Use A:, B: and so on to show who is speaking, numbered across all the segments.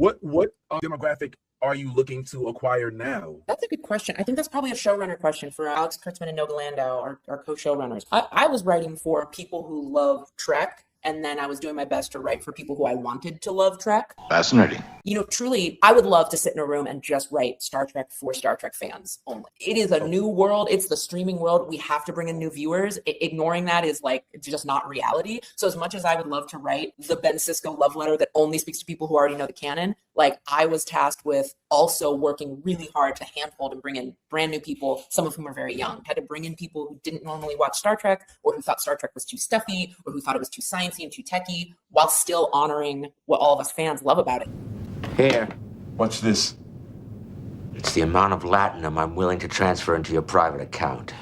A: What demographic are you looking to acquire now?
B: That's a good question. I think that's probably a showrunner question for Alex Kurtzman and Noga Landau, our co-showrunners. I was writing for people who love Trek, and then I was doing my best to write for people who I wanted to love Trek.
C: Fascinating.
B: You know, truly, I would love to sit in a room and just write Star Trek for Star Trek fans only. It is a new world. It's the streaming world. We have to bring in new viewers. Ignoring that is like, it's just not reality. So as much as I would love to write the Ben Sisko love letter that only speaks to people who already know the canon, like I was tasked with also working really hard to handhold and bring in brand new people, some of whom are very young. Had to bring in people who didn't normally watch Star Trek, or who thought Star Trek was too stuffy, or who thought it was too sciencey and too techy, while still honoring what all of us fans love about it.
D: Here.
E: What's this?
D: It's the amount of latinum I'm willing to transfer into your private account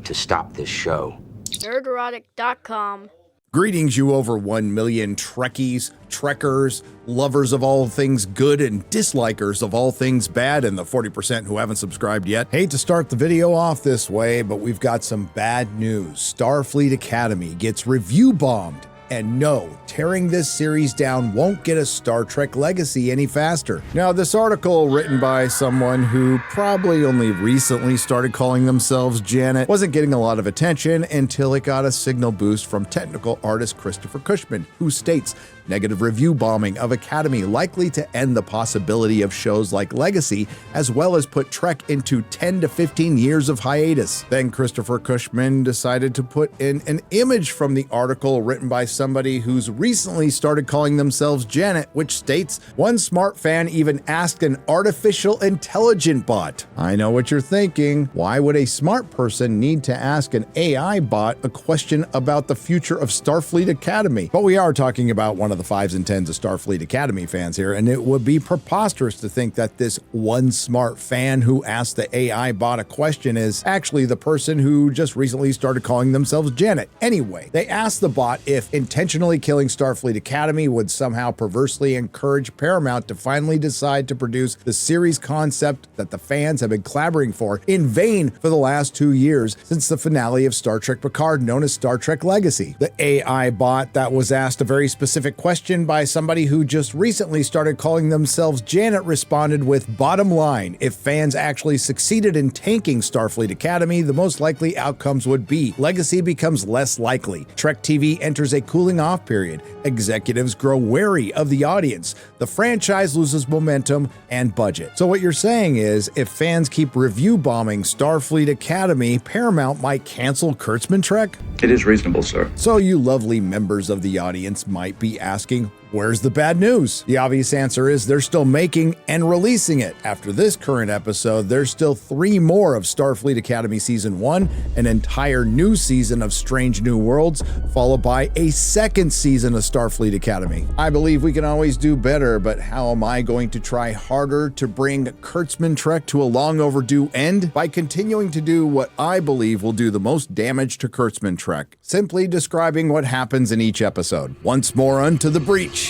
D: to stop this show.
F: Nerdrotic.com.
G: Greetings, you over 1 million Trekkies, Trekkers, lovers of all things good and dislikers of all things bad, and the 40% who haven't subscribed yet. Hate to start the video off this way, but we've got some bad news. Starfleet Academy gets review bombed. And no, tearing this series down won't get a Star Trek legacy any faster. Now, this article, written by someone who probably only recently started calling themselves Janet, wasn't getting a lot of attention until it got a signal boost from technical artist Christopher Cushman, who states, negative review bombing of Academy likely to end the possibility of shows like Legacy, as well as put Trek into 10 to 15 years of hiatus. Then Christopher Cushman decided to put in an image from the article written by somebody who's recently started calling themselves Janet, which states, one smart fan even asked an artificial intelligent bot. I know what you're thinking. Why would a smart person need to ask an AI bot a question about the future of Starfleet Academy? But we are talking about one of the 5s and 10s of Starfleet Academy fans here, and it would be preposterous to think that this one smart fan who asked the AI bot a question is actually the person who just recently started calling themselves Janet. Anyway, they asked the bot if intentionally killing Starfleet Academy would somehow perversely encourage Paramount to finally decide to produce the series concept that the fans have been clamoring for in vain for the last 2 years since the finale of Star Trek Picard, known as Star Trek Legacy. The AI bot that was asked a very specific question by somebody who just recently started calling themselves Janet responded with, bottom line, if fans actually succeeded in tanking Starfleet Academy, the most likely outcomes would be Legacy becomes less likely. Trek TV enters a cooling off period. Executives grow wary of the audience. The franchise loses momentum and budget. So what you're saying is, if fans keep review bombing Starfleet Academy, Paramount might cancel Kurtzman Trek?
C: It is reasonable, sir.
G: So you lovely members of the audience might be asking, where's the bad news? The obvious answer is they're still making and releasing it. After this current episode, there's still 3 more of Starfleet Academy Season 1, an entire new season of Strange New Worlds, followed by a 2nd season of Starfleet Academy. I believe we can always do better, but how am I going to try harder to bring Kurtzman Trek to a long overdue end? By continuing to do what I believe will do the most damage to Kurtzman Trek, simply describing what happens in each episode. Once more unto the breach.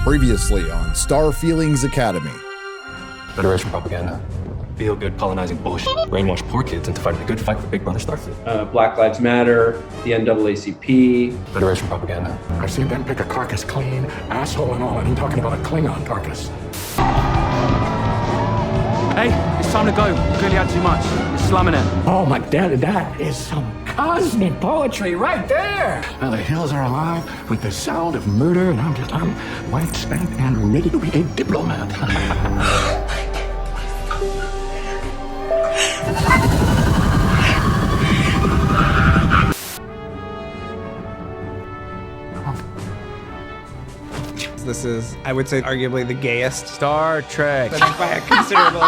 G: Previously on Star Feelings Academy.
H: Federation propaganda. Feel-good colonizing bullshit. Brainwash poor kids into fighting the good fight for Big Brother Starfleet.
I: Black Lives Matter, the NAACP.
H: Federation propaganda.
E: I've seen them pick a carcass clean, asshole and all, and I'm talking about a Klingon carcass.
J: Hey, it's time to go. You clearly had too much. You're slumming it.
E: Oh my daddy, that is some cosmic poetry right there. Well, the hills are alive with the sound of murder, and I'm white, spent, and ready to be a diplomat.
K: This is, I would say, arguably the gayest
J: Star Trek.
K: by a considerable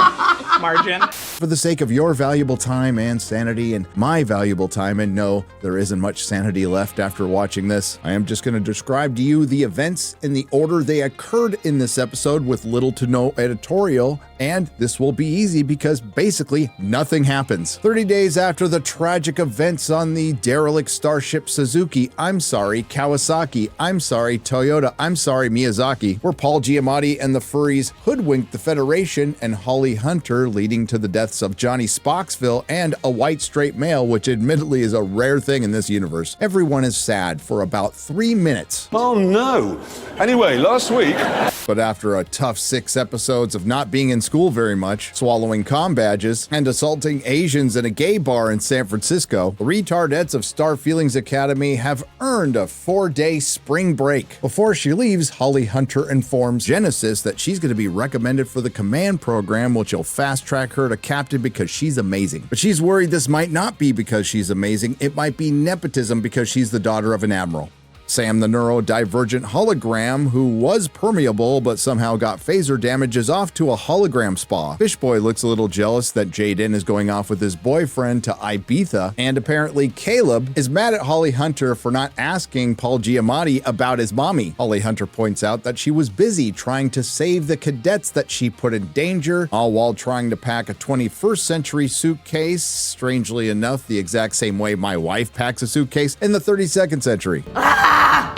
K: margin.
G: For the sake of your valuable time and sanity and my valuable time, and no, there isn't much sanity left after watching this, I am just going to describe to you the events in the order they occurred in this episode with little to no editorial, and this will be easy because basically nothing happens. 30 days after the tragic events on the derelict starship Suzuki, I'm sorry, Kawasaki, I'm sorry, Toyota, I'm sorry, Miyazaki, where Paul Giamatti and the furries hoodwinked the Federation and Holly Hunter, leading to the deaths of Johnny Spocksville and a white straight male, which admittedly is a rare thing in this universe. Everyone is sad for about 3 minutes.
E: Oh no. Anyway, last week...
G: But after a tough 6 episodes of not being in school very much, swallowing comm badges, and assaulting Asians in a gay bar in San Francisco, the retardettes of Starfleet Academy have earned a 4-day spring break. Before she leaves, Holly Hunter informs Genesis that she's going to be recommended for the command program, which will fast-track her to captain because she's amazing. But she's worried this might not be because she's amazing, it might be nepotism because she's the daughter of an admiral. Sam the neurodivergent hologram, who was permeable but somehow got phaser damage, is off to a hologram spa. Fishboy looks a little jealous that Jaden is going off with his boyfriend to Ibiza, and apparently Caleb is mad at Holly Hunter for not asking Paul Giamatti about his mommy. Holly Hunter points out that she was busy trying to save the cadets that she put in danger, all while trying to pack a 21st century suitcase, strangely enough the exact same way my wife packs a suitcase, in the 32nd century.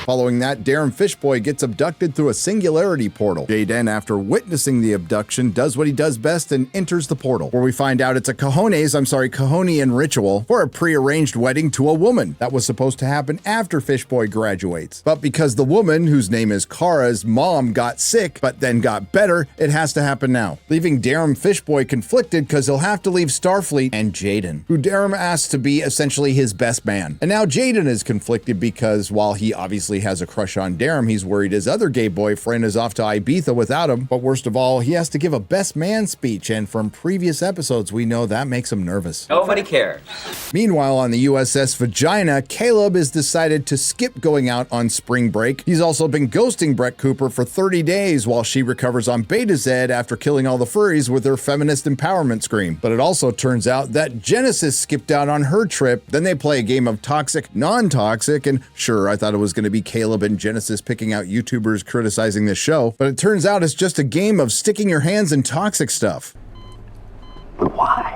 G: Following that, Darren Fishboy gets abducted through a singularity portal. Jaden, after witnessing the abduction, does what he does best and enters the portal, where we find out it's a Kahonian ritual for a prearranged wedding to a woman that was supposed to happen after Fishboy graduates. But because the woman, whose name is Kara's mom, got sick but then got better, it has to happen now, leaving Darren Fishboy conflicted because he'll have to leave Starfleet and Jaden, who Darren asks to be essentially his best man. And now Jaden is conflicted because while he obviously has a crush on Darren, he's worried his other gay boyfriend is off to Ibiza without him. But worst of all, he has to give a best man speech, and from previous episodes, we know that makes him nervous.
D: Nobody cares.
G: Meanwhile, on the USS Vagina, Caleb has decided to skip going out on spring break. He's also been ghosting Brett Cooper for 30 days while she recovers on Beta Z after killing all the furries with her feminist empowerment scream. But it also turns out that Genesis skipped out on her trip. Then they play a game of toxic, non-toxic, and sure, I thought it was going to be Caleb and Genesis picking out YouTubers criticizing this show, but it turns out it's just a game of sticking your hands in toxic stuff.
E: But why?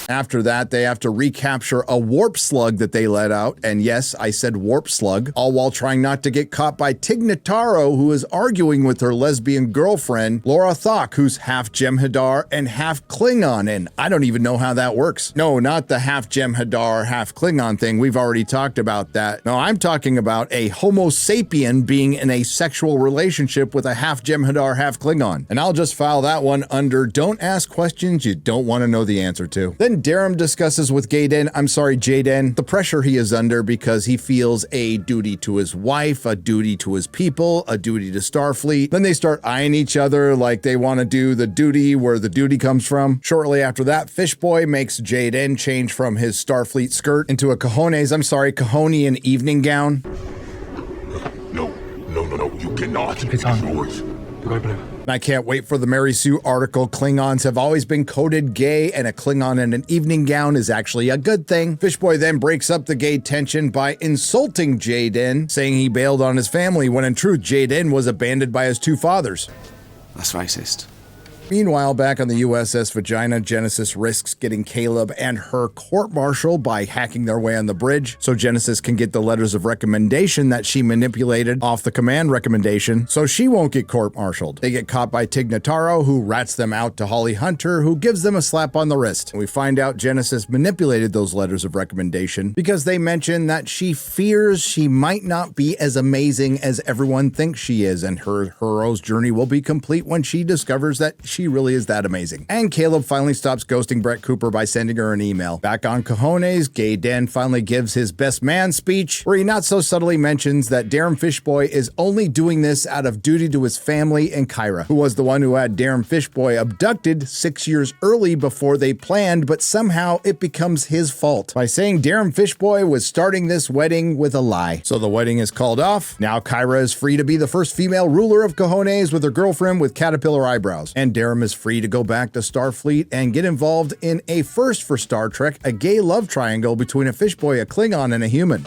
G: After that, they have to recapture a warp slug that they let out, and yes, I said warp slug, all while trying not to get caught by Tig Notaro, who is arguing with her lesbian girlfriend, Laura Thok, who's half Jem'Hadar and half Klingon, and I don't even know how that works. No, not the half Jem'Hadar, half Klingon thing, we've already talked about that. No, I'm talking about a Homo sapien being in a sexual relationship with a half Jem'Hadar, half Klingon. And I'll just file that one under don't ask questions you don't want to know the answer to. Then Darren discusses with Jaden, the pressure he is under because he feels a duty to his wife, a duty to his people, a duty to Starfleet. Then they start eyeing each other like they want to do the duty where the duty comes from. Shortly after that, Fishboy makes Jaden change from his Starfleet skirt into a Kahonian evening gown.
E: No, you cannot.
H: Keep it on.
E: Yours.
G: And I can't wait for the Mary Sue article. Klingons have always been coded gay, and a Klingon in an evening gown is actually a good thing. Fishboy then breaks up the gay tension by insulting Jaden, saying he bailed on his family, when in truth, Jaden was abandoned by his 2 fathers.
J: That's racist.
G: Meanwhile, back on the USS Vagina, Genesis risks getting Caleb and her court-martialed by hacking their way on the bridge, so Genesis can get the letters of recommendation that she manipulated off the command recommendation, so she won't get court-martialed. They get caught by Tig Notaro, who rats them out to Holly Hunter, who gives them a slap on the wrist. And we find out Genesis manipulated those letters of recommendation because they mention that she fears she might not be as amazing as everyone thinks she is, and her hero's journey will be complete when she discovers that she really is that amazing. And Caleb finally stops ghosting Brett Cooper by sending her an email. Back on Cajones, Gay Den finally gives his best man speech, where he not so subtly mentions that Darren Fishboy is only doing this out of duty to his family and Kyra, who was the one who had Darren Fishboy abducted 6 years early before they planned, but somehow it becomes his fault by saying Darren Fishboy was starting this wedding with a lie. So the wedding is called off. Now Kyra is free to be the first female ruler of Cajones with her girlfriend with caterpillar eyebrows. And Darren is free to go back to Starfleet and get involved in a first for Star Trek, a gay love triangle between a Fishboy, a Klingon, and a human.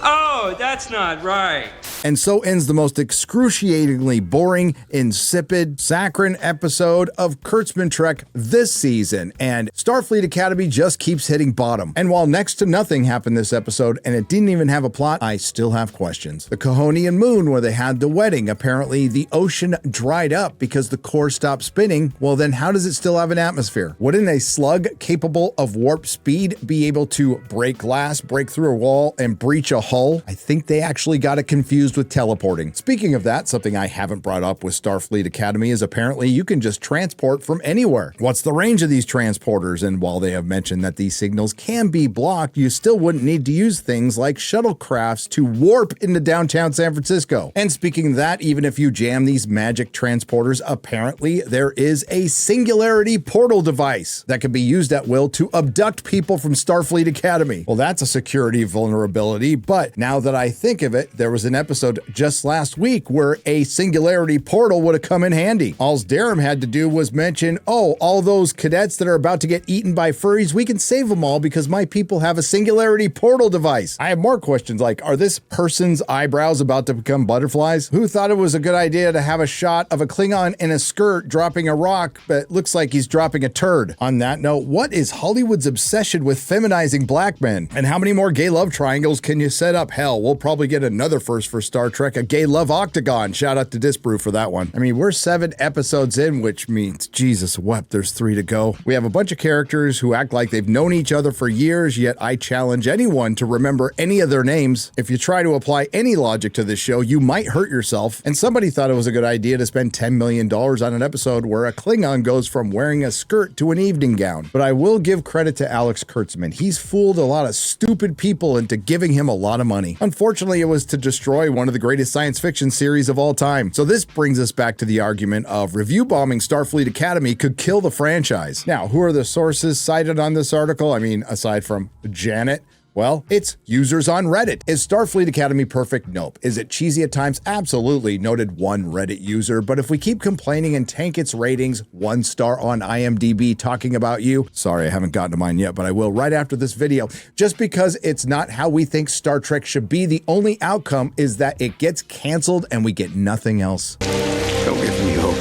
D: Oh, that's not right.
G: And so ends the most excruciatingly boring, insipid, saccharine episode of Kurtzman Trek this season. And Starfleet Academy just keeps hitting bottom. And while next to nothing happened this episode, and it didn't even have a plot, I still have questions. The Cahonian moon where they had the wedding, apparently the ocean dried up because the core stopped spinning. Well, then how does it still have an atmosphere? Wouldn't a slug capable of warp speed be able to break glass, break through a wall, and breach a hull? I think they actually got it confused with teleporting. Speaking of that, something I haven't brought up with Starfleet Academy is apparently you can just transport from anywhere. What's the range of these transporters? And while they have mentioned that these signals can be blocked, you still wouldn't need to use things like shuttlecrafts to warp into downtown San Francisco. And speaking of that, even if you jam these magic transporters, apparently there is a singularity portal device that can be used at will to abduct people from Starfleet Academy. Well, that's a security vulnerability, but now that I think of it, there was an episode just last week where a singularity portal would have come in handy. All Darren had to do was mention, oh, all those cadets that are about to get eaten by furries, we can save them all because my people have a singularity portal device. I have more questions like, are this person's eyebrows about to become butterflies? Who thought it was a good idea to have a shot of a Klingon in a skirt dropping a rock, but it looks like he's dropping a turd? On that note, what is Hollywood's obsession with feminizing black men? And how many more gay love triangles can you set up? Hell, we'll probably get another first for Star Trek, a gay love octagon. Shout out to Disbrew for that one. I mean, we're 7 episodes in, which means, Jesus wept, there's 3 to go. We have a bunch of characters who act like they've known each other for years, yet I challenge anyone to remember any of their names. If you try to apply any logic to this show, you might hurt yourself. And somebody thought it was a good idea to spend $10 million on an episode where a Klingon goes from wearing a skirt to an evening gown. But I will give credit to Alex Kurtzman. He's fooled a lot of stupid people into giving him a lot of money. Unfortunately, it was to destroy one of the greatest science fiction series of all time. So this brings us back to the argument of review bombing Starfleet Academy could kill the franchise. Now, who are the sources cited on this article? I mean, aside from Janet, well, it's users on Reddit. Is Starfleet Academy perfect? Nope. Is it cheesy at times? Absolutely, noted one Reddit user. But if we keep complaining and tank its ratings, 1 star on IMDb talking about you. Sorry, I haven't gotten to mine yet, but I will right after this video. Just because it's not how we think Star Trek should be, the only outcome is that it gets canceled and we get nothing else.
E: Don't give me hope.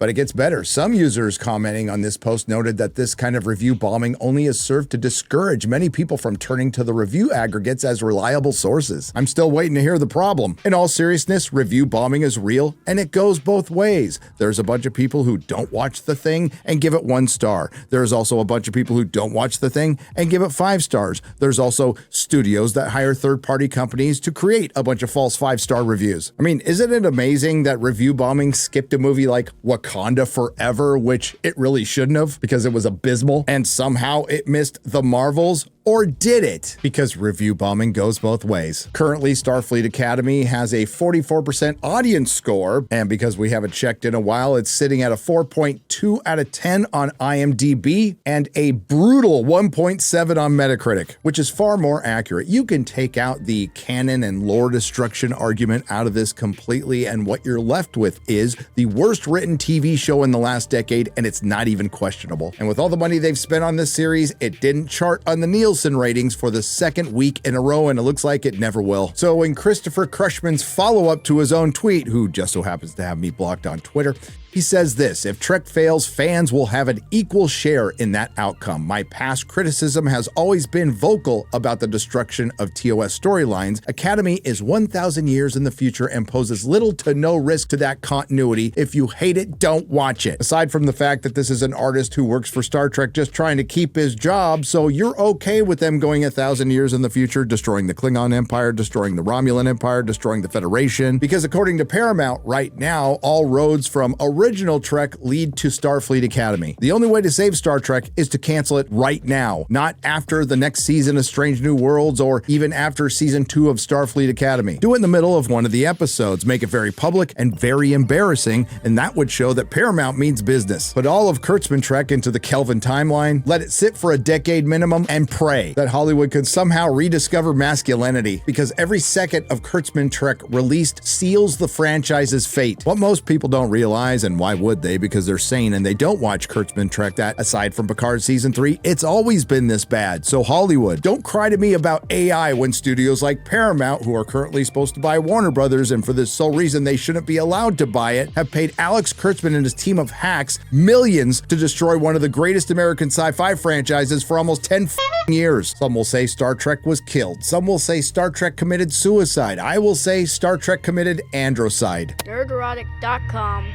G: But it gets better. Some users commenting on this post noted that this kind of review bombing only has served to discourage many people from turning to the review aggregates as reliable sources. I'm still waiting to hear the problem. In all seriousness, review bombing is real and it goes both ways. There's a bunch of people who don't watch the thing and give it 1 star. There's also a bunch of people who don't watch the thing and give it 5 stars. There's also studios that hire third-party companies to create a bunch of false 5-star reviews. I mean, isn't it amazing that review bombing skipped a movie like Wakanda Forever, which it really shouldn't have because it was abysmal, and somehow it missed the Marvels? Or did it? Because review bombing goes both ways. Currently, Starfleet Academy has a 44% audience score, and because we haven't checked in a while, it's sitting at a 4.2 out of 10 on IMDb and a brutal 1.7 on Metacritic, which is far more accurate. You can take out the canon and lore destruction argument out of this completely, and what you're left with is the worst written TV show in the last decade, and it's not even questionable. And with all the money they've spent on this series, it didn't chart on the Nielsen ratings for the 2nd week in a row, and it looks like it never will. So in Christopher Crushman's follow-up to his own tweet, who just so happens to have me blocked on Twitter, he says this: if Trek fails, fans will have an equal share in that outcome. My past criticism has always been vocal about the destruction of TOS storylines. Academy is 1,000 years in the future and poses little to no risk to that continuity. If you hate it, don't watch it. Aside from the fact that this is an artist who works for Star Trek just trying to keep his job, so you're okay with them going 1,000 years in the future, destroying the Klingon Empire, destroying the Romulan Empire, destroying the Federation, because according to Paramount right now, all roads from original Trek lead to Starfleet Academy. The only way to save Star Trek is to cancel it right now, not after the next season of Strange New Worlds or even after season 2 of Starfleet Academy. Do it in the middle of one of the episodes, make it very public and very embarrassing, and that would show that Paramount means business. Put all of Kurtzman Trek into the Kelvin timeline, let it sit for a decade minimum, and pray that Hollywood could somehow rediscover masculinity, because every second of Kurtzman Trek released seals the franchise's fate. What most people don't realize, and why would they, because they're sane and they don't watch Kurtzman Trek, that aside from Picard season 3, it's always been this bad. So Hollywood, don't cry to me about AI when studios like Paramount, who are currently supposed to buy Warner Brothers, and for this sole reason they shouldn't be allowed to buy it, have paid Alex Kurtzman and his team of hacks millions to destroy one of the greatest American sci-fi franchises for almost 10 years. Some will say Star Trek was killed. Some will say Star Trek committed suicide. I will say Star Trek committed androcide.
F: Nerdrotic.com.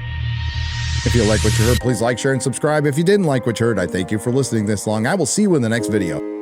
G: If you like what you heard, please like, share, and subscribe. If you didn't like what you heard, I thank you for listening this long. I will see you in the next video.